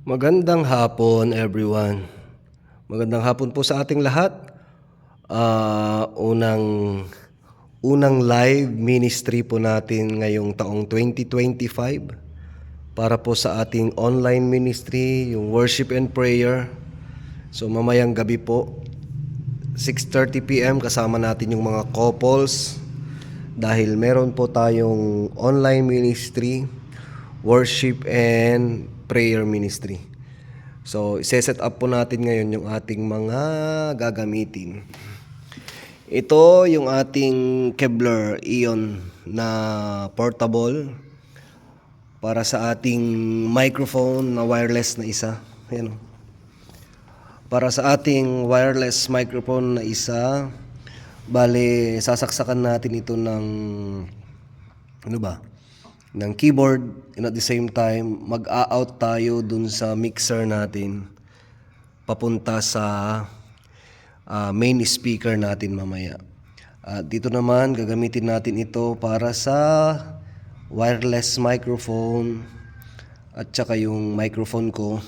Magandang hapon everyone. Magandang hapon po sa ating lahat. Unang live ministry po natin ngayong taong 2025 para po sa ating online ministry, yung worship and prayer. So mamayang gabi po, 6:30 PM kasama natin yung mga couples dahil meron po tayong online ministry, worship and prayer ministry. So, iseset up po natin ngayon yung ating mga gagamitin. Ito yung ating Kevlar Ion na portable para sa ating microphone na wireless na isa. Ayan o. Para sa ating wireless microphone na isa, bale sasaksakan natin ito ng ng keyboard, and at the same time mag-a-out tayo dun sa mixer natin papunta sa main speaker natin mamaya. Dito naman gagamitin natin ito para sa wireless microphone at saka yung microphone ko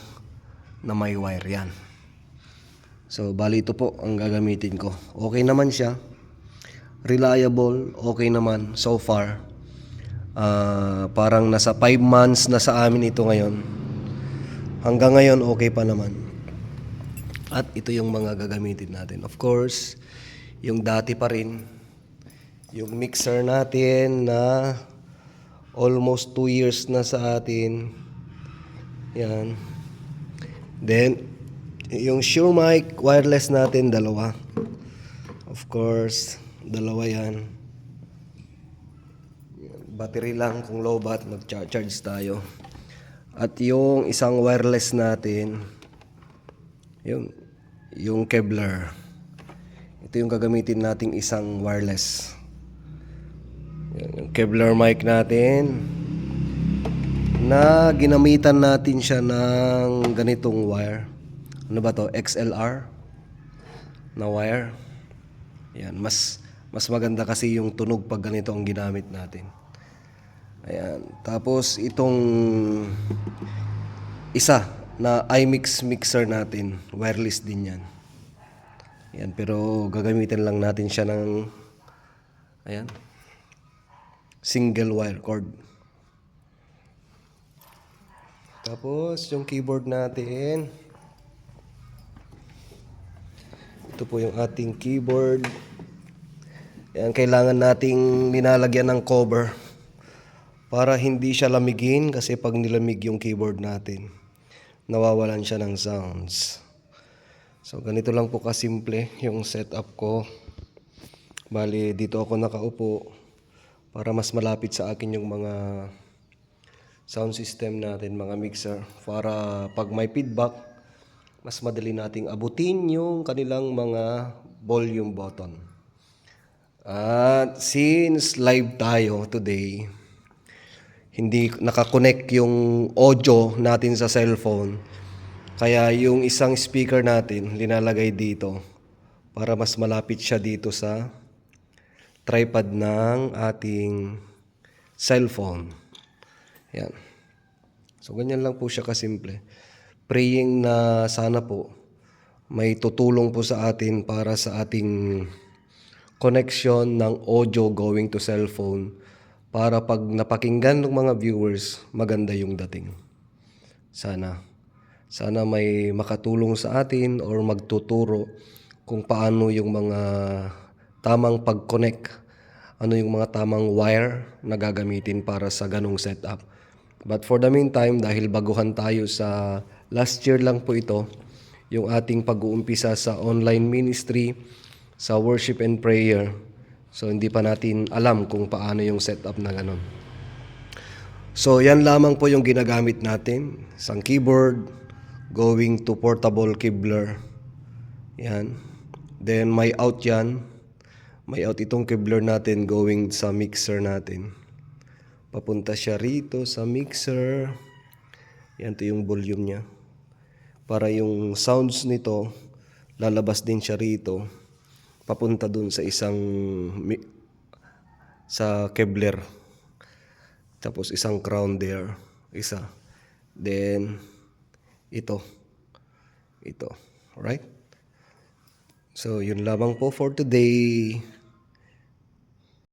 na may wire yan. So bali ito po ang gagamitin ko. Okay naman siya, reliable, okay naman so far. Parang nasa 5 months na sa amin ito ngayon. Hanggang ngayon okay pa naman. At ito yung mga gagamitin natin. Of course, yung dati pa rin, yung mixer natin na almost 2 years na sa atin. Yan. Then, yung Shure mic wireless natin, dalawa. Of course, dalawa yan. Battery lang, kung low bat, mag-charge tayo. At yung isang wireless natin, yung Kevlar. Ito yung gagamitin nating isang wireless. Yung Kevlar mic natin na ginamitan natin siya ng ganitong wire. Ano ba to? XLR na wire. Yan, mas maganda kasi yung tunog pag ganito ang ginamit natin. Ayan. Tapos itong isa na iMix mixer natin, wireless din yan. Ayan, pero gagamitin lang natin siya ng ayan, single wire cord. Tapos yung keyboard natin, ito po yung ating keyboard. Ayan, kailangan nating nilalagyan ng cover para hindi siya lamigin, kasi pag nilamig yung keyboard natin, nawawalan siya ng sounds. So ganito lang po kasimple yung setup ko. Bali dito ako nakaupo para mas malapit sa akin yung mga sound system natin, mga mixer, para pag may feedback, mas madali nating abutin yung kanilang mga volume button. At since live tayo today, hindi nakakonect yung audio natin sa cellphone, kaya yung isang speaker natin linalagay dito para mas malapit siya dito sa tripod ng ating cellphone. Yan. So ganyan lang po siya kasimple. Praying na sana po may tutulong po sa atin para sa ating connection ng audio going to cellphone, para pag napakinggan ng mga viewers, maganda yung dating. Sana may makatulong sa atin or magtuturo kung paano yung mga tamang pag-connect, ano yung mga tamang wire na gagamitin para sa ganong setup. But for the meantime, dahil baguhan tayo sa last year lang po ito, yung ating pag-uumpisa sa online ministry, sa worship and prayer. So hindi pa natin alam kung paano yung setup na ganon. So yan lamang po yung ginagamit natin. Isang keyboard going to portable Kevlar. Yan. Then may out yan. May out itong Kevlar natin going sa mixer natin. Papunta siya rito sa mixer. Yan, ito yung volume niya. Para yung sounds nito, lalabas din siya rito. Papunta dun sa isang sa Kevlar. Tapos isang crown there, isa. Then ito. Ito. Alright? So, yun lamang po for today.